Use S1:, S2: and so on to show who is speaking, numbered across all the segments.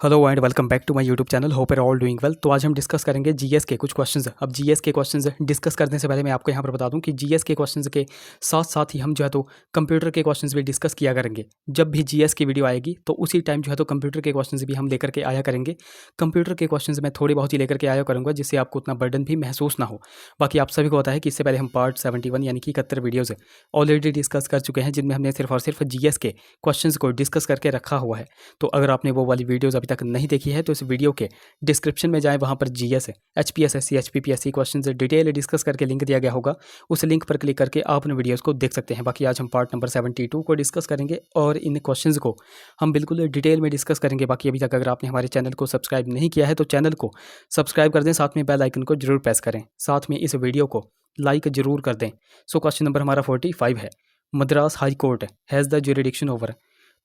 S1: Hello and welcome back to my YouTube channel. Hope are all doing well. तो आज हम discuss करेंगे GS के कुछ क्वेश्चंस। अब जीएस के क्वेश्चंस डिस्कस करने से पहले मैं आपको यहाँ पर बता दूं कि जीएस के क्वेश्चंस के साथ साथ ही हम जो है तो कंप्यूटर के क्वेश्चंस भी डिस्कस किया करेंगे। जब भी जीएस की वीडियो आएगी तो उसी टाइम जो है तो कंप्यूटर के क्वेश्चंस भी हम लेकर के आया करेंगे। कंप्यूटर के क्वेश्चंस मैं थोड़े बहुत ही लेकर के आया करूँगा जिससे आपको उतना बर्डन भी महसूस ना हो। बाकी आप सभी को पता है कि इससे पहले हम पार्ट 71 यानी कि 71 वीडियोज़ ऑलरेडी डिस्कस कर चुके हैं, जिनमें हमने सिर्फ और सिर्फ जीएस के क्वेश्चंस को डिस्कस करके रखा हुआ है। तो अगर आपने वो वाली वीडियोज़ अभी तक नहीं देखी है तो इस वीडियो के डिस्क्रिप्शन में जाएं, वहाँ पर GS HPSSC HPPSC questions detail discuss करके लिंक दिया गया होगा। उस लिंक पर क्लिक करके आप उन वीडियोज़ को देख सकते हैं। बाकी आज हम पार्ट नंबर 72 को डिस्कस करेंगे और इन क्वेश्चंस को हम बिल्कुल डिटेल में डिस्कस करेंगे। बाकी अभी तक अगर आपने हमारे चैनल को सब्सक्राइब नहीं किया है तो चैनल को सब्सक्राइब कर दें, साथ में बेल आइकन को जरूर प्रेस करें, साथ में इस वीडियो को लाइक जरूर कर दें। सो क्वेश्चन नंबर हमारा 45 है, Madras high court has the jurisdiction over.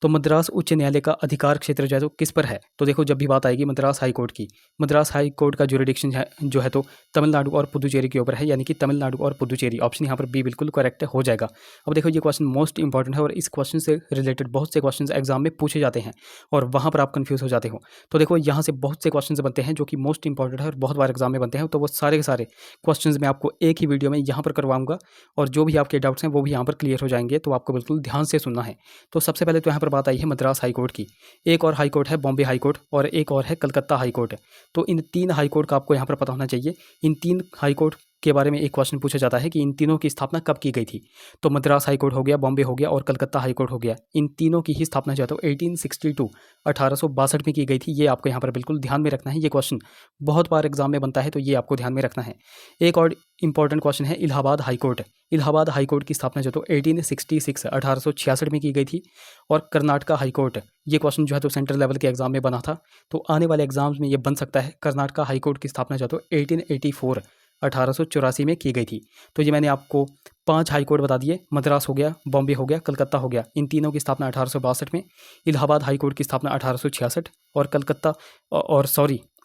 S1: तो मद्रास उच्च न्यायालय का अधिकार क्षेत्र जो है तो किस पर है? तो देखो, जब भी बात आएगी मद्रास हाई कोर्ट की, मद्रास हाई कोर्ट का ज्यूरिडिक्शन जो है तो तमिलनाडु और पुदुचेरी के ऊपर है, यानी कि तमिलनाडु और पुदुचेरी। ऑप्शन यहाँ पर बी बिल्कुल करेक्ट हो जाएगा। अब देखो, ये क्वेश्चन मोस्ट इंपॉर्टेंट है और इस क्वेश्चन से रिलेटेड बहुत से क्वेश्चन एग्जाम में पूछे जाते हैं और वहाँ पर आप कन्फ्यूज हो जाते हो। तो देखो, यहाँ से बहुत से क्वेश्चन बनते हैं जो कि मोस्ट इंपॉर्टेंट है और बहुत बार एग्जाम में बनते हैं। तो वो सारे के सारे क्वेश्चन मैं आपको एक ही वीडियो में यहाँ पर करवाऊंगा और जो भी आपके डाउट्स हैं वो भी यहाँ पर क्लियर हो जाएंगे। तो आपको बिल्कुल ध्यान से सुनना है। तो सबसे पहले तो यहाँ पर बात आई है मद्रास हाई कोर्ट की। एक और हाई कोर्ट है बॉम्बे हाई कोर्ट और एक और है कलकत्ता हाई कोर्ट। तो इन तीन हाई कोर्ट का आपको यहाँ पर पता होना चाहिए। इन तीन हाई कोर्ट के बारे में एक क्वेश्चन पूछा जाता है कि इन तीनों की स्थापना कब की गई थी। तो मद्रास हाई कोर्ट हो गया, बॉम्बे हो गया और कलकत्ता हाई कोर्ट हो गया। इन तीनों की ही स्थापना जो है तो 1862 1862 में की गई थी। ये आपको यहाँ पर बिल्कुल ध्यान में रखना है। ये क्वेश्चन बहुत बार एग्जाम में बनता है तो ये आपको ध्यान में रखना है। एक और इंपॉर्टेंट क्वेश्चन है Allahabad high court. Allahabad high court की स्थापना जो तो 1866 1866 में की गई थी। और कर्नाटका हाई कोर्ट, ये क्वेश्चन जो है तो सेंट्रल लेवल के एग्जाम में बना था, तो आने वाले एग्जाम्स में ये बन सकता है। कर्नाटका हाई कोर्ट की स्थापना जो है तो 1884 1884 में की गई थी। तो ये मैंने आपको 5 हाई कोर्ट बता दिए। मद्रास हो गया, बॉम्बे हो गया, कलकत्ता हो गया। इन तीनों की स्थापना 1862 में, इलाहाबाद हाई कोर्ट की स्थापना 1866 और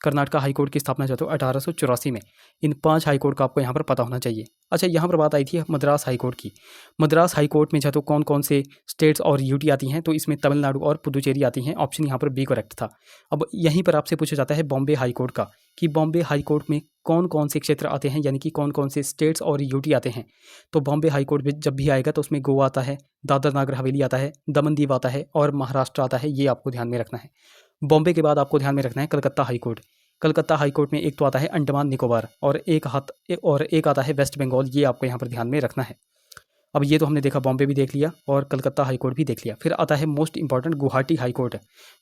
S1: कर्नाटका हाई कोर्ट की स्थापना जो है तो 1884 में। इन 5 हाई कोर्ट का आपको यहाँ पर पता होना चाहिए। अच्छा, यहाँ पर बात आई थी मद्रास हाई कोर्ट की। मद्रास हाई कोर्ट में जो है तो कौन कौन से स्टेट्स और यूटी आती हैं? तो इसमें तमिलनाडु और पुदुचेरी आती हैं। ऑप्शन यहाँ पर बी करेक्ट था। अब यहीं पर आपसे पूछा जाता है बॉम्बे हाई कोर्ट का, कि बॉम्बे हाई कोर्ट में कौन कौन से क्षेत्र आते हैं, यानी कि कौन कौन से स्टेट्स और यूटी आते हैं। तो बॉम्बे हाई कोर्ट में जब भी आएगा तो उसमें गोवा आता है, दादर नागर हवेली आता है, दमन दीव आता है और महाराष्ट्र आता है। ये आपको ध्यान में रखना है। बॉम्बे के बाद आपको ध्यान में रखना है Calcutta high court. Calcutta high court में एक तो आता है अंडमान निकोबार और एक आता है वेस्ट बंगाल। ये आपको यहाँ पर ध्यान में रखना है। अब ये तो हमने देखा, बॉम्बे भी देख लिया और कलकत्ता हाई कोर्ट भी देख लिया। फिर आता है most important Guwahati high court,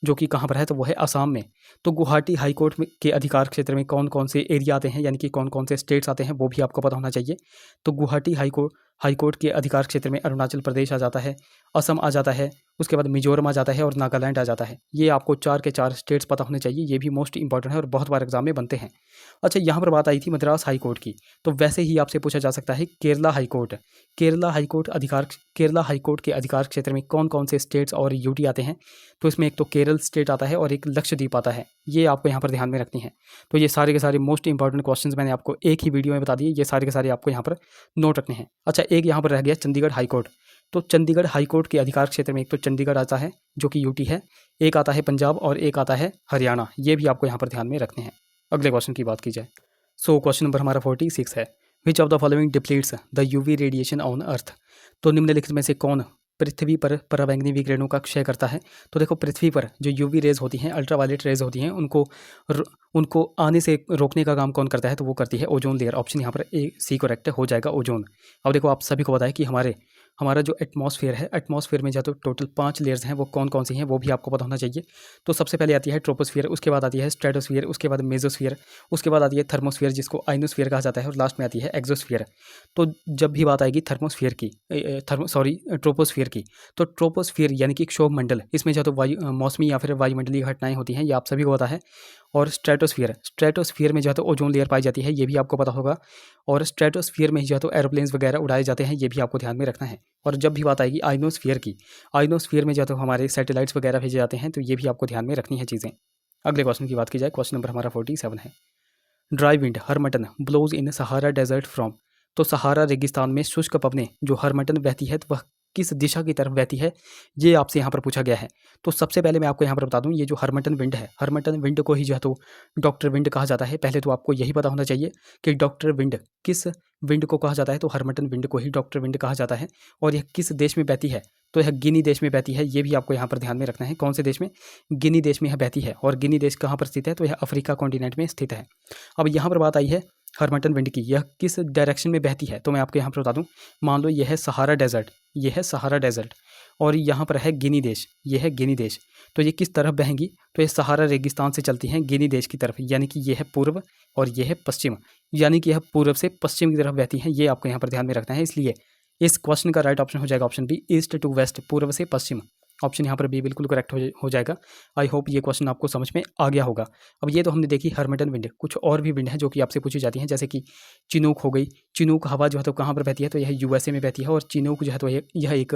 S1: जो कि कहाँ पर है? तो वो है असम में। तो गुवाहाटी हाई कोर्ट में के अधिकार क्षेत्र में कौन कौन से एरिया आते हैं, यानी कि कौन कौन से स्टेट्स आते हैं, वो भी आपको पता होना चाहिए। तो गुवाहाटी हाई कोर्ट के अधिकार क्षेत्र में अरुणाचल प्रदेश आ जाता है, असम आ जाता है, उसके बाद मिजोरम आ जाता है और नागालैंड आ जाता है। ये आपको 4 के 4 स्टेट्स पता होने चाहिए। ये भी मोस्ट इंपॉर्टेंट है और बहुत बार एग्जाम में बनते हैं। अच्छा, यहाँ पर बात आई थी मद्रास हाई कोर्ट की, तो वैसे ही आपसे पूछा जा सकता है Kerala high court. Kerala high court के अधिकार क्षेत्र में कौन कौन से स्टेट्स और यूटी आते हैं? तो इसमें एक तो केरल स्टेट आता है और एक लक्षद्वीप आता है। ये आपको यहाँ पर ध्यान में रखनी है। तो ये सारे के सारे मोस्ट इंपॉर्टेंट क्वेश्चंस मैंने आपको एक ही वीडियो में बता दिए। ये सारे के सारे आपको यहाँ पर नोट रखने हैं। अच्छा, एक यहाँ पर रह गया चंडीगढ़ हाई कोर्ट। तो चंडीगढ़ हाई कोर्ट के अधिकार क्षेत्र में एक तो चंडीगढ़ आता है जो कि यूटी है, एक आता है पंजाब और एक आता है हरियाणा। ये भी आपको यहाँ पर ध्यान में रखने हैं। अगले क्वेश्चन की बात की जाए, सो क्वेश्चन नंबर हमारा 46 है, which of the following depletes the UV radiation on earth. तो निम्नलिखित में से कौन पृथ्वी पर पराबैंगनी विकिरणों का क्षय करता है? तो देखो, पृथ्वी पर जो यूवी रेज होती हैं, अल्ट्रावायलेट रेज होती हैं, उनको आने से रोकने का काम कौन करता है? तो वो करती है ओजोन लेयर। ऑप्शन यहाँ पर ए सी करेक्ट हो जाएगा, ओजोन। अब देखो, आप सभी को पता है कि हमारा जो एटमॉस्फेयर है, एटमॉस्फेयर में जो तो टोटल 5 लेयर्स हैं, वो कौन कौन सी हैं वो भी आपको पता होना चाहिए। तो सबसे पहले आती है ट्रोपोस्फियर, उसके बाद आती है स्ट्रेटोस्फियर, उसके बाद मेसोस्फियर, उसके बाद आती है थर्मोस्फियर जिसको आइनोस्फियर कहा जाता है और लास्ट में आती है एक्सोस्फियर। तो जब भी बात आएगी ट्रोपोस्फियर की, तो ट्रोपोस्फियर यानी कि क्षोभ मंडल, इसमें जो तो मौसमी या फिर वायुमंडलीय घटनाएं होती हैं, ये आप सभी को पता है। और स्ट्रेटोस्फियर में जो है तो ओजोन लेयर पाई जाती है, ये भी आपको पता होगा। और स्ट्रेटोस्फियर में जो है तो एरोप्लेन्स वगैरह उड़ाए जाते हैं, ये भी आपको ध्यान में रखना है। और जब भी बात आएगी आइनोस्फियर की, आइनोस्फियर में जो है तो हमारे सैटेलाइट्स वगैरह भेजे जाते हैं, तो ये भी आपको ध्यान में रखनी है चीज़ें। अगले क्वेश्चन की बात की जाए, क्वेश्चन नंबर हमारा 47 है, dry wind harmattan blows in Sahara desert from. तो सहारा रेगिस्तान में शुष्क पवनें जो हरमटन बहती है, तो वह किस दिशा की तरफ बहती है, ये आपसे यहाँ पर पूछा गया है। तो सबसे पहले मैं आपको यहाँ पर बता दूँ, ये जो हर्मिटन विंड है, हर्मिटन विंड को ही जो है तो डॉक्टर विंड कहा जाता है। पहले तो आपको यही पता होना चाहिए कि डॉक्टर विंड किस विंड को कहा जाता है, तो हर्मिटन विंड को ही डॉक्टर विंड कहा जाता है। और यह किस देश में बहती है, तो यह गिनी देश में बहती है। ये भी आपको यहाँ पर ध्यान में रखना है। कौन से देश में? गिनी देश में यह बहती है। और गिनी देश कहाँ पर स्थित है, तो यह अफ्रीका कॉन्टिनेंट में स्थित है। अब यहाँ पर बात आई है हर्मिटन विंड की, यह किस डायरेक्शन में बहती है, तो मैं आपको यहाँ पर बता दूँ। मान लो यह है सहारा डेजर्ट, यह है सहारा डेजर्ट, और यहाँ पर है गिनी देश, यह है गिनी देश। तो ये किस तरफ बहेंगी, तो ये सहारा रेगिस्तान से चलती हैं गिनी देश की तरफ, यानी कि यह है पूर्व और यह है पश्चिम, यानी कि यह पूर्व से पश्चिम की तरफ बहती हैं। ये आपको यहाँ पर ध्यान में रखना है। इसलिए इस क्वेश्चन का राइट ऑप्शन हो जाएगा option B, east to west, पूर्व से पश्चिम। ऑप्शन यहाँ पर बी बिल्कुल करेक्ट हो जाएगा। आई होप ये क्वेश्चन आपको समझ में आ गया होगा। अब ये तो हमने देखी हर्मिटन विंड, कुछ और भी विंड है जो कि आपसे पूछी जाती हैं, जैसे कि चिनूक हो गई। चिनूक हवा जो है तो कहाँ पर बहती है, तो यह यूएसए में बहती है। और चिनूक जो है तो यह एक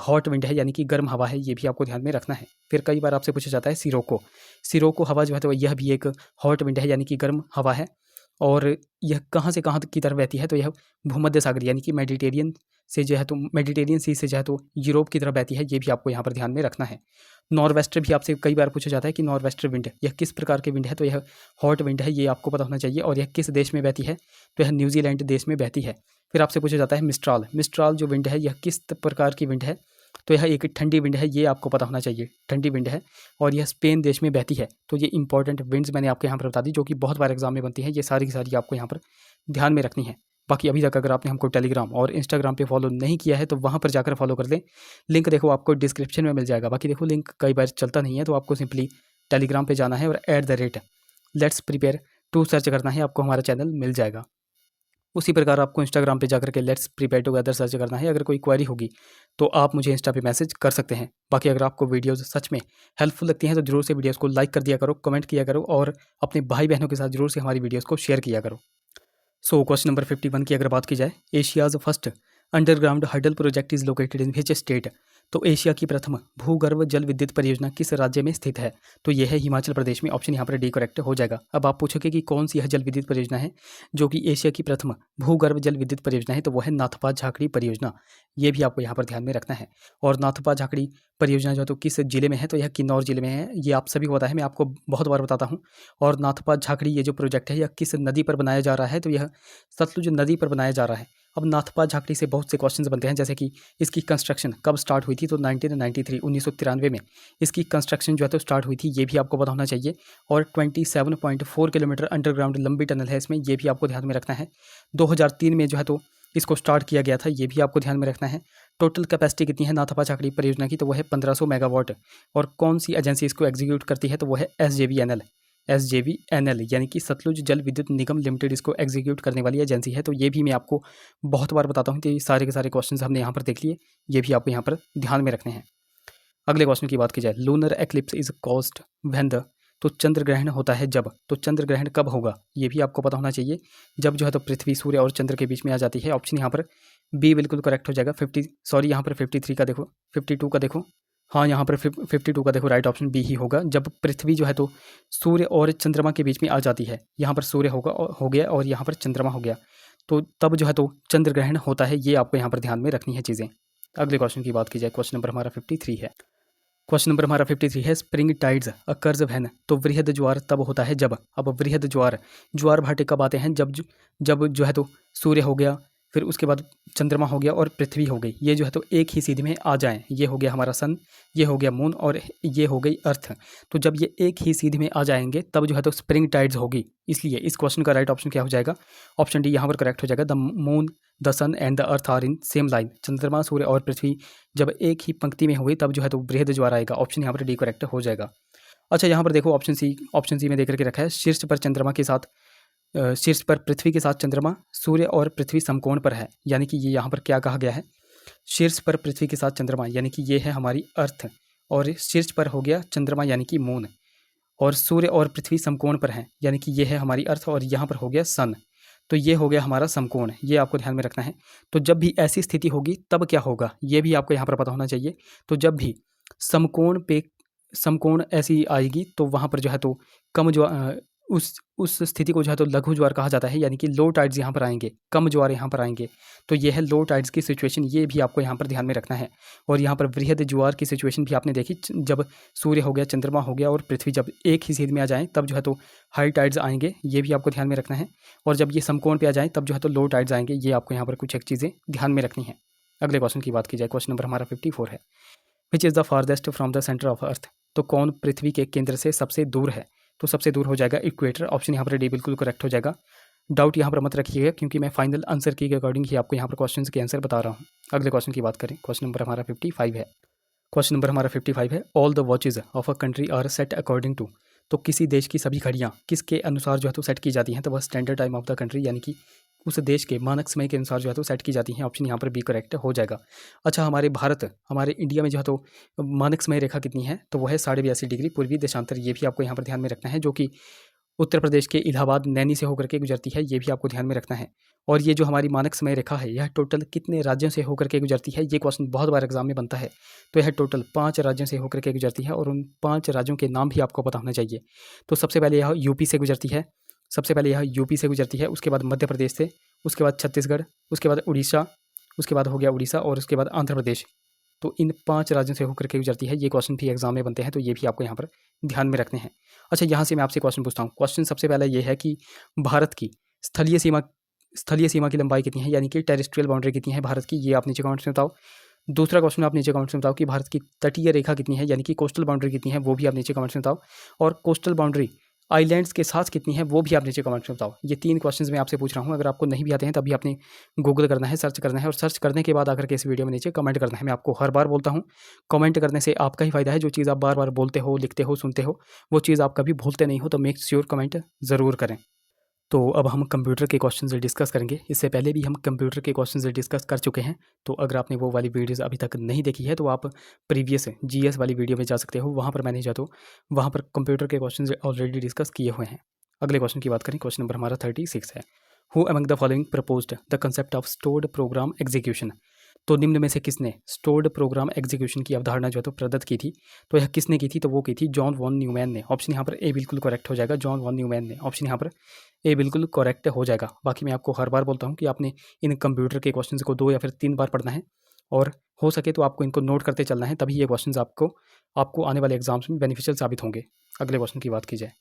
S1: हॉट विंड है, यानी कि गर्म हवा है। ये भी आपको ध्यान में रखना है। फिर कई बार आपसे पूछा जाता है सिरोको, सिरोको हवा जो है तो यह भी एक हॉट विंड है, यानी कि गर्म हवा है। और यह कहाँ से कहाँ की तरफ बहती है, तो यह भूमध्य सागर यानी कि मेडिटेरियन से जो है तो मेडिटेरियन सी से जो है तो यूरोप की तरफ बहती है। ये भी आपको यहाँ पर ध्यान में रखना है। नॉर्वेस्टर भी आपसे कई बार पूछा जाता है कि नॉर्वेस्टर विंड यह किस प्रकार के विंड है, तो यह हॉट विंड है। ये आपको पता होना चाहिए। और यह किस देश में बहती है, तो यह न्यूजीलैंड देश में बहती है। फिर आपसे पूछा जाता है मिस्ट्राल, मिस्ट्राल जो विंड है यह किस प्रकार की विंड है, तो यह एक ठंडी विंड है। ये आपको पता होना चाहिए, ठंडी विंड है। और यह स्पेन देश में बहती है। तो ये इंपॉर्टेंट विंड्स मैंने आपको यहाँ पर बता दी, जो कि बहुत बार एग्जाम में बनती है। ये सारी की सारी आपको यहाँ पर ध्यान में रखनी है। बाकी अभी तक अगर आपने हमको टेलीग्राम और इंस्टाग्राम पे फॉलो नहीं किया है तो वहाँ पर जाकर फॉलो कर लें। लिंक देखो आपको डिस्क्रिप्शन में मिल जाएगा। बाकी देखो लिंक कई बार चलता नहीं है, तो आपको सिंपली टेलीग्राम पे जाना है और @लेट्स प्रिपेयर टू सर्च करना है, आपको हमारा चैनल मिल जाएगा। उसी प्रकार आपको इंस्टाग्राम पे जाकर के लेट्स प्रिपेयर टुगेदर सर्च करना है। अगर कोई क्वेरी होगी तो आप मुझे इंस्टा पे मैसेज कर सकते हैं। बाकी अगर आपको वीडियोस सच में हेल्पफुल लगती हैं तो जरूर से वीडियोस को लाइक कर दिया करो, कमेंट किया करो, और अपने भाई बहनों के साथ जरूर से हमारी वीडियोस को शेयर किया करो। सो क्वेश्चन नंबर 51 की अगर बात की जाए, Asia's first underground hydel project is located in which state, तो एशिया की प्रथम भूगर्भ जल विद्युत परियोजना किस राज्य में स्थित है, तो यह है हिमाचल प्रदेश में। ऑप्शन यहाँ पर डी करेक्ट हो जाएगा। अब आप पूछोगे कि कौन सी यह जल विद्युत परियोजना है जो कि एशिया की प्रथम भूगर्भ जल विद्युत परियोजना है, तो वह है नाथपा झाकड़ी परियोजना। ये भी आपको यहाँ पर ध्यान में रखना है। और नाथपा झाकड़ी परियोजना जो है तो किस जिले में है, तो यह किन्नौर जिले में है। ये आप सभी को पता है, मैं आपको बहुत बार बताता हूँ। और नाथपा झाकड़ी ये जो प्रोजेक्ट है यह किस नदी पर बनाया जा रहा है, तो यह सतलुज नदी पर बनाया जा रहा है। अब नाथपा झाकड़ी से बहुत से क्वेश्चंस बनते हैं, जैसे कि इसकी कंस्ट्रक्शन कब स्टार्ट हुई थी, तो 1993 1993 में इसकी कंस्ट्रक्शन जो है तो स्टार्ट हुई थी। ये भी आपको पता होना चाहिए। और 27.4 किलोमीटर अंडरग्राउंड लंबी टनल है इसमें, ये भी आपको ध्यान में रखना है। 2003 में जो है तो इसको स्टार्ट किया गया था, ये भी आपको ध्यान में रखना है। टोटल कैपेसिटी कितनी है नाथपा झाकड़ी परियोजना की, तो वह है 1500 मेगावाट। और कौन सी एजेंसी इसको एग्जीक्यूट करती है, तो वह है SJVNL, यानी कि सतलुज जल विद्युत निगम लिमिटेड इसको एग्जीक्यूट करने वाली एजेंसी है। तो ये भी मैं आपको बहुत बार बताता हूँ। तो ये सारे के सारे क्वेश्चंस हमने यहाँ पर देख लिए, ये भी आपको यहाँ पर ध्यान में रखने हैं। अगले क्वेश्चन की बात की जाए, lunar eclipse is caused when the, तो चंद्र ग्रहण होता है जब, तो चंद्र ग्रहण कब होगा, ये भी आपको पता होना चाहिए। जब जो है तो पृथ्वी सूर्य और चंद्र के बीच में आ जाती है। ऑप्शन यहाँ पर बी बिल्कुल करेक्ट हो जाएगा। यहाँ पर 53 का देखो, 52 का देखो। हाँ, यहाँ पर 52 का देखो, राइट ऑप्शन बी ही होगा। जब पृथ्वी जो है तो सूर्य और चंद्रमा के बीच में आ जाती है, यहाँ पर सूर्य हो गया और यहाँ पर चंद्रमा हो गया, तो तब जो है तो चंद्र ग्रहण होता है। ये आपको यहाँ पर ध्यान में रखनी है चीज़ें। अगले क्वेश्चन की बात की जाए, क्वेश्चन नंबर हमारा 53 है। क्वेश्चन नंबर हमारा 53 है, स्प्रिंग टाइड्स अकर्स व्हेन, तो वृहद ज्वार तब होता है जब। अब वृहद ज्वार भाटे कब आते हैं, जब जो है तो सूर्य हो गया, फिर उसके बाद चंद्रमा हो गया और पृथ्वी हो गई, ये जो है तो एक ही सीधी में आ जाएं। ये हो गया हमारा सन, ये हो गया मून, और ये हो गई अर्थ। तो जब ये एक ही सीधी में आ जाएंगे तब जो है तो स्प्रिंग टाइड्स होगी। इसलिए इस क्वेश्चन का राइट ऑप्शन क्या हो जाएगा, ऑप्शन डी यहाँ पर करेक्ट हो जाएगा। The moon, the sun and the earth are in same line, चंद्रमा सूर्य और पृथ्वी जब एक ही पंक्ति में हुई तब जो है तो वृहद ज्वार आएगा। ऑप्शन यहाँ पर डी करेक्ट हो जाएगा। अच्छा, यहाँ पर देखो ऑप्शन सी में देख करके रखा है, शीर्ष पर चंद्रमा के साथ शीर्ष पर पृथ्वी के साथ चंद्रमा, सूर्य और पृथ्वी समकोण पर है। यानी कि ये यहाँ पर क्या कहा गया है, शीर्ष पर पृथ्वी के साथ चंद्रमा, यानी कि ये है हमारी अर्थ, और शीर्ष पर हो गया चंद्रमा यानी कि मून, और सूर्य और पृथ्वी समकोण पर हैं, यानी कि ये है हमारी अर्थ, और यहाँ पर हो गया सन। तो ये हो गया हमारा समकोण, ये आपको ध्यान में रखना है। तो जब भी ऐसी स्थिति होगी तब क्या होगा, ये भी आपको यहाँ पर पता होना चाहिए। तो जब भी समकोण ऐसी आएगी तो वहाँ पर जो है तो उस स्थिति को जो है तो लघु ज्वार कहा जाता है, यानी कि लो टाइड्स यहाँ पर आएंगे, कम ज्वार यहाँ पर आएंगे। तो ये है लो टाइड्स की सिचुएशन, ये भी आपको यहाँ पर ध्यान में रखना है। और यहाँ पर वृहद ज्वार की सिचुएशन भी आपने देखी, जब सूर्य हो गया, चंद्रमा हो गया और पृथ्वी जब एक ही सीध में आ जाएँ तब जो है तो हाई टाइड्स आएंगे, ये भी आपको ध्यान में रखना है। और जब ये समकोण पे आ जाएँ तब जो है तो लो टाइड्स आएंगे, ये आपको यहाँ पर कुछ एक चीज़ें ध्यान में रखनी है। अगले क्वेश्चन की बात की जाए, क्वेश्चन नंबर हमारा 54 है, which is the farthest from the centre of earth. तो कौन पृथ्वी के केंद्र से सबसे दूर है? तो सबसे दूर हो जाएगा इक्वेटर, ऑप्शन यहाँ पर डी बिल्कुल करेक्ट हो जाएगा। डाउट यहाँ पर मत रखिएगा, क्योंकि मैं फाइनल आंसर के अकॉर्डिंग ही आपको यहाँ पर क्वेश्चन के आंसर बता रहा हूँ। अगले क्वेश्चन की बात करें, क्वेश्चन नंबर हमारा 55 है। क्वेश्चन नंबर हमारा 55 है, all the watches of a country are set according to. तो किसी देश की सभी घड़ियाँ किसके अनुसार जो है तो सेट की जाती हैं? तो वह standard time of the country, यानी कि उस देश के मानक समय के अनुसार जो है तो सेट की जाती हैं। ऑप्शन यहाँ पर बी करेक्ट हो जाएगा। अच्छा, हमारे इंडिया में जो है तो मानक समय रेखा कितनी है? तो वह है 82.5 डिग्री पूर्वी देशांतर, ये भी आपको यहाँ पर ध्यान में रखना है, जो कि उत्तर प्रदेश के इलाहाबाद नैनी से होकर के गुजरती है, ये भी आपको ध्यान में रखना है। और ये जो हमारी मानक समय रेखा है, यह टोटल कितने राज्यों से होकर के गुजरती है? ये क्वेश्चन बहुत बार एग्जाम में बनता है। तो यह टोटल 5 राज्यों से होकर के गुजरती है, और उन 5 राज्यों के नाम भी आपको पता होना चाहिए। तो सबसे पहले यह यूपी से गुजरती है, उसके बाद मध्य प्रदेश से, उसके बाद छत्तीसगढ़, उसके बाद उड़ीसा, उसके बाद हो गया उड़ीसा, और उसके बाद आंध्र प्रदेश। तो इन 5 राज्यों से होकर के गुजरती है। ये क्वेश्चन भी एग्जाम में बनते हैं, तो ये भी आपको यहाँ पर ध्यान में रखने हैं। अच्छा, यहाँ से मैं आपसे क्वेश्चन पूछता हूँ। क्वेश्चन सबसे पहला ये है कि भारत की स्थलीय सीमा की लंबाई कितनी है, यानी कि टेरिस्ट्रियल बाउंड्री कितनी है भारत की, ये आप नीचे कमेंट्स में बताओ। दूसरा क्वेश्चन आप नीचे कमेंट्स में बताओ कि भारत की तटीय रेखा कितनी है, यानी कि कोस्टल बाउंड्री कितनी है, वो भी आप नीचे कमेंट्स में बताओ। और कोस्टल बाउंड्री आइलैंड्स के साथ कितनी है, वो भी आप नीचे कमेंट्स में बताओ। ये 3 क्वेश्चंस मैं आपसे पूछ रहा हूँ। अगर आपको नहीं भी आते हैं तभी आपने गूगल करना है, सर्च करना है, और सर्च करने के बाद आकर के इस वीडियो में नीचे कमेंट करना है। मैं आपको हर बार बोलता हूँ, कमेंट करने से आपका ही फ़ायदा है। जो चीज़ आप बार बार बोलते हो, लिखते हो, सुनते हो, वो चीज़ आप कभी भूलते नहीं हो, तो मेक श्योर कमेंट ज़रूर करें। तो अब हम कंप्यूटर के क्वेश्चन डिस्कस करेंगे। इससे पहले भी हम कंप्यूटर के क्वेश्चन डिस्कस कर चुके हैं। तो अगर आपने वो वाली वीडियोस अभी तक नहीं देखी है तो आप प्रीवियस जीएस वाली वीडियो में जा सकते हो, वहाँ पर मैंने जा तो वहाँ पर कंप्यूटर के क्वेश्चन ऑलरेडी डिस्कस किए हुए हैं। अगले क्वेश्चन की बात करें, क्वेश्चन नंबर हमारा 36 है, who among the following proposed the concept of stored program execution. तो निम्न में से किसने स्टोर्ड प्रोग्राम एग्जीक्यूशन की अवधारणा जो है तो प्रदत्त की थी? तो यह किसने की थी? तो वो की थी जॉन वॉन न्यूमैन ने। ऑप्शन यहाँ पर ए बिल्कुल करेक्ट हो जाएगा, जॉन वॉन न्यूमैन ने। ऑप्शन यहाँ पर ए बिल्कुल करेक्ट हो जाएगा। बाकी मैं आपको हर बार बोलता हूँ कि आपने इन कंप्यूटर के क्वेश्चन को 2 या फिर 3 बार पढ़ना है, और हो सके तो आपको इनको नोट करते चलना है, तभी ये क्वेश्चन आपको आने वाले एग्जाम्स में बेनिफिशियल साबित होंगे। अगले क्वेश्चन की बात की जाए,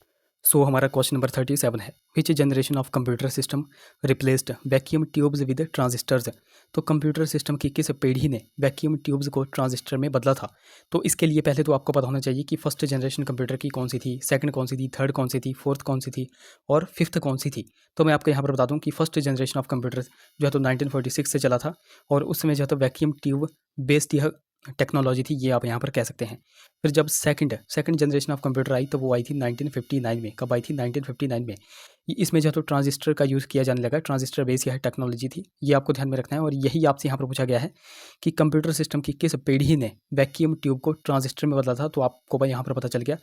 S1: सो हमारा क्वेश्चन नंबर 37 है, विच generation of computer system replaced vacuum tubes with transistors. तो कंप्यूटर सिस्टम की किस पीढ़ी ने वैक्यूम ट्यूब्स को ट्रांजिस्टर में बदला था? तो इसके लिए पहले तो आपको पता होना चाहिए कि फर्स्ट जनरेशन कंप्यूटर की कौन सी थी, सेकंड कौन सी थी, थर्ड कौन सी थी, फोर्थ कौन सी थी, और फिफ्थ कौन सी थी। तो मैं आपको यहाँ पर बता दूँ कि फर्स्ट जनरेशन ऑफ कंप्यूटर जो है तो 1946 से चला था, और उस समय जो है तो वैक्यूम ट्यूब बेस्ड यह टेक्नोलॉजी थी, ये आप यहाँ पर कह सकते हैं। फिर जब सेकंड जनरेशन ऑफ कंप्यूटर आई तो वो आई थी 1959 में। कब आई थी? 1959 में। इसमें जो है तो ट्रांजिस्टर का यूज़ किया जाने लगा, ट्रांजिस्टर बेस यह टेक्नोलॉजी थी, ये आपको ध्यान में रखना है। और यही आपसे यहाँ पर पूछा गया है कि कंप्यूटर सिस्टम की किस पीढ़ी ने वैक्यूम ट्यूब को ट्रांजिस्टर में बदला था? तो आपको भाई यहाँ पर पता चल गया,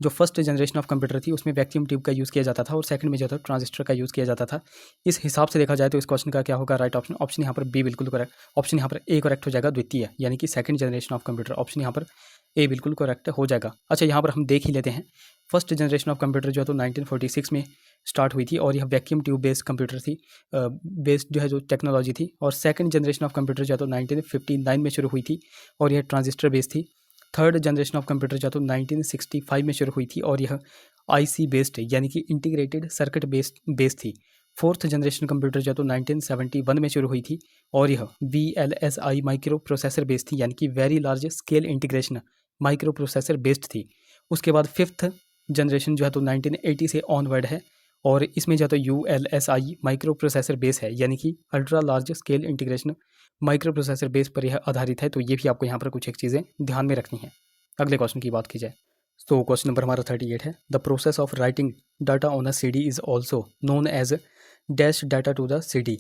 S1: जो फर्स्ट जनरेशन ऑफ कंप्यूटर थी उसमें वैक्यूम ट्यूब का यूज़ किया जाता था, और सेकंड में जो था ट्रांजिस्टर का यूज़ किया जाता था। इस हिसाब से देखा जाए तो इस क्वेश्चन का क्या होगा राइट ऑप्शन? ऑप्शन यहाँ पर बी बिल्कुल करेक्ट, ऑप्शन यहाँ पर ए करेक्ट हो जाएगा, द्वितीय, यानी कि second generation of computer. Option यहाँ पर ए बिल्कुल करेक्ट हो जाएगा। अच्छा, यहाँ पर हम देख ही लेते हैं, फर्स्ट जनरेशन ऑफ कंप्यूटर जो है तो 1946 में स्टार्ट हुई थी, और यह वैक्यूम ट्यूब बेस्ड कंप्यूटर थी, बेस्ड जो है जो टेक्नोलॉजी थी। और सेकंड जनरेशन ऑफ कंप्यूटर जो है तो 1959 में शुरू हुई थी, और यह ट्रांजिस्टर बेस्ड थी। थर्ड जनरेशन ऑफ कंप्यूटर जो है तो 1965 में शुरू हुई थी, और यह आईसी बेस्ड यानी कि इंटीग्रेटेड सर्किट बेस्ड थी। फोर्थ जनरेशन कंप्यूटर जो है तो 1971 में शुरू हुई थी, और यह VLSI माइक्रो प्रोसेसर बेस्ड थी, यानी कि very large scale integration micro processor based थी। उसके बाद फिफ्थ जनरेशन जो है तो 1980 से ऑनवर्ड है, और इसमें जो है तो ULSI माइक्रो प्रोसेसर बेस है, यानी कि ultra large scale integration micro processor base पर यह आधारित है। तो ये भी आपको यहाँ पर कुछ एक चीज़ें ध्यान में रखनी है। अगले क्वेश्चन की बात की जाए तो क्वेश्चन नंबर हमारा 38 है, the process of writing data on a CD is also known as dash data to the CD।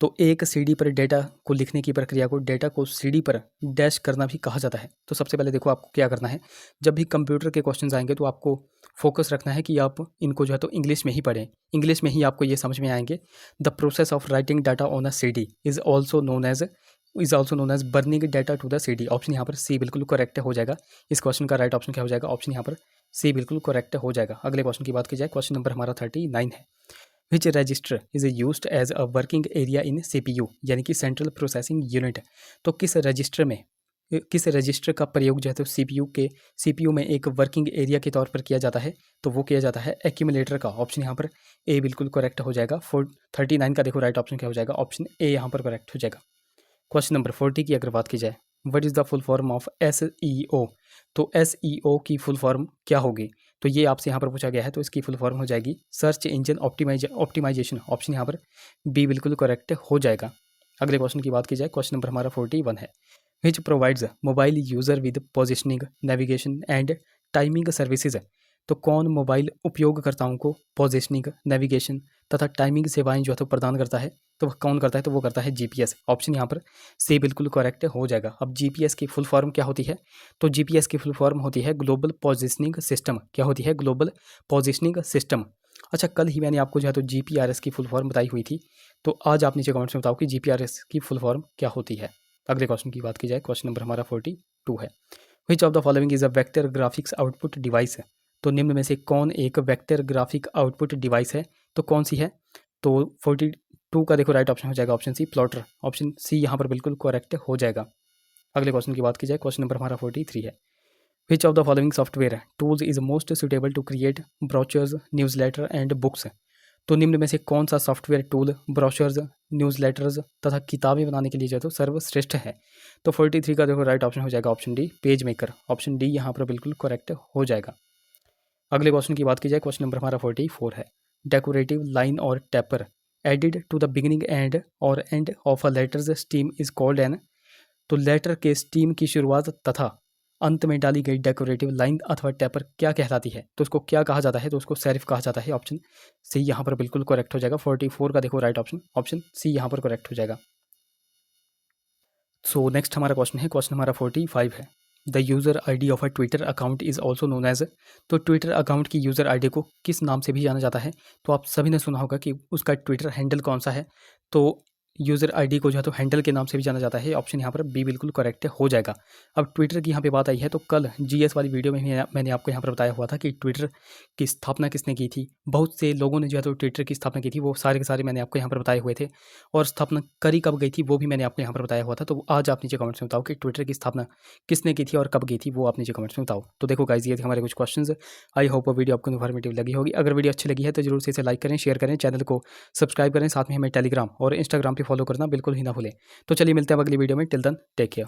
S1: तो एक CD पर डेटा को लिखने की प्रक्रिया को डेटा को CD पर डैश करना भी कहा जाता है। तो सबसे पहले देखो आपको क्या करना है, जब भी कंप्यूटर के क्वेश्चंस आएंगे तो आपको फोकस रखना है कि आप इनको जो है तो इंग्लिश में ही पढ़ें, इंग्लिश में ही आपको ये समझ में आएंगे। The process of writing data on a CD is also known as is also known as burning data to the CD। Option यहाँ पर सी बिल्कुल करेक्ट हो जाएगा। इस क्वेश्चन का राइट ऑप्शन क्या हो जाएगा? ऑप्शन यहाँ पर सी बिल्कुल करेक्ट हो जाएगा। अगले क्वेश्चन की बात की जाए, क्वेश्चन नंबर हमारा 39 है। Which register is used as a working area in CPU, यानी कि सेंट्रल प्रोसेसिंग यूनिट। तो किस रजिस्टर का प्रयोग जो है तो CPU में एक वर्किंग एरिया के तौर पर किया जाता है? तो वो किया जाता है एक्यूमुलेटर का। ऑप्शन यहाँ पर ए बिल्कुल करेक्ट हो जाएगा। 39 का देखो राइट ऑप्शन क्या हो जाएगा? ऑप्शन ए यहाँ पर करेक्ट हो जाएगा। क्वेश्चन नंबर 40 की अगर बात की जाए, what is the full form of SEO। तो SEO की फुल फॉर्म क्या होगी? तो ये आपसे यहाँ पर पूछा गया है, तो इसकी फुल फॉर्म हो जाएगी सर्च इंजन ऑप्टिमाइजेशन। ऑप्शन यहाँ पर बी बिल्कुल करेक्ट हो जाएगा। अगले क्वेश्चन की बात की जाए, क्वेश्चन नंबर हमारा 41 है। Which provides mobile user with positioning, navigation and timing services. तो कौन मोबाइल उपयोगकर्ताओं को पोजिशनिंग, नेविगेशन तथा टाइमिंग सेवाएं जो है तो प्रदान करता है? तो कौन करता है? तो वो करता है GPS। ऑप्शन यहाँ पर सी बिल्कुल करेक्ट हो जाएगा। अब GPS की फुल फॉर्म क्या होती है? तो GPS की फुल फॉर्म होती है ग्लोबल पोजिशनिंग सिस्टम। क्या होती है? Global positioning system. अच्छा, कल ही मैंने आपको जो है तो GPRS की फुल फॉर्म बताई हुई थी, तो आज आप नीचे कमेंट्स में बताओ कि GPRS की फुल फॉर्म क्या होती है। अगले क्वेश्चन की बात की जाए, क्वेश्चन नंबर हमारा 42 है। Which of the following is a vector graphics output device है। तो निम्न में से कौन एक वेक्टर ग्राफिक आउटपुट डिवाइस है? तो कौन सी है? तो 42 का देखो राइट ऑप्शन हो जाएगा option C, plotter. Option C यहाँ पर बिल्कुल करेक्ट हो जाएगा। अगले क्वेश्चन की बात की जाए, क्वेश्चन नंबर हमारा 43 है। Which of the following software tools is most suitable to create brochures, newsletter and books. तो निम्न में से कौन सा सॉफ्टवेयर टूल ब्रोशर्स, न्यूज़लेटर्स तथा किताबें बनाने के लिए जो है तो सर्वश्रेष्ठ है? तो 43 का देखो राइट ऑप्शन हो जाएगा option D, page maker. Option D यहाँ पर बिल्कुल करेक्ट हो जाएगा। अगले क्वेश्चन की बात की जाए, क्वेश्चन नंबर हमारा 44 है। Decorative line or taper added to the beginning end or end of a letter's stem is called an. तो लेटर के स्टीम की शुरुआत तथा अंत में डाली गई डेकोरेटिव लाइन अथवा टैपर क्या कहलाती है? तो उसको क्या कहा जाता है? तो उसको सेरिफ कहा जाता है। ऑप्शन सी यहाँ पर बिल्कुल करेक्ट हो जाएगा। 44 का देखो राइट ऑप्शन, ऑप्शन सी यहाँ पर करेक्ट हो जाएगा। सो नेक्स्ट हमारा क्वेश्चन है, क्वेश्चन हमारा 45 है। The user ID of a Twitter account is also known as. तो ट्विटर अकाउंट की यूज़र ID को किस नाम से भी जाना जाता है? तो आप सभी ने सुना होगा कि उसका ट्विटर हैंडल कौन सा है। तो यूज़र ID को जो है तो हैंडल के नाम से भी जाना जाता है। ऑप्शन यहाँ पर बी बिल्कुल करेक्ट हो जाएगा। अब ट्विटर की यहाँ पे बात आई है, तो कल GS वाली वीडियो में मैंने आपको यहाँ पर बताया हुआ था कि ट्विटर की स्थापना किसने की थी। बहुत से लोगों ने जो है तो ट्विटर की स्थापना की थी, वो सारे के सारे मैंने आपको यहाँ पर बताए हुए थे। और स्थापना करी कब गई थी वो भी मैंने आपको यहाँ पर बताया हुआ था। तो आज आप नीचे कमेंट्स में बताओ कि ट्विटर की स्थापना किसने की थी और कब की थी, वो आप नीचे कमेंट्स में बताओ। तो देखो गाइस, ये थे हमारे कुछ क्वेश्चंस। आई होप वीडियो आपको इन्फॉर्मेटिव लगी होगी। अगर वीडियो अच्छी लगी है तो जरूर से इसे लाइक करें, शेयर करें, चैनल को सब्सक्राइब करें, साथ में हमें टेलीग्राम और इंस्टाग्राम पर फॉलो करना बिल्कुल ही ना भूलें। तो चलिए मिलते हैं अगली वीडियो में। Till then take care.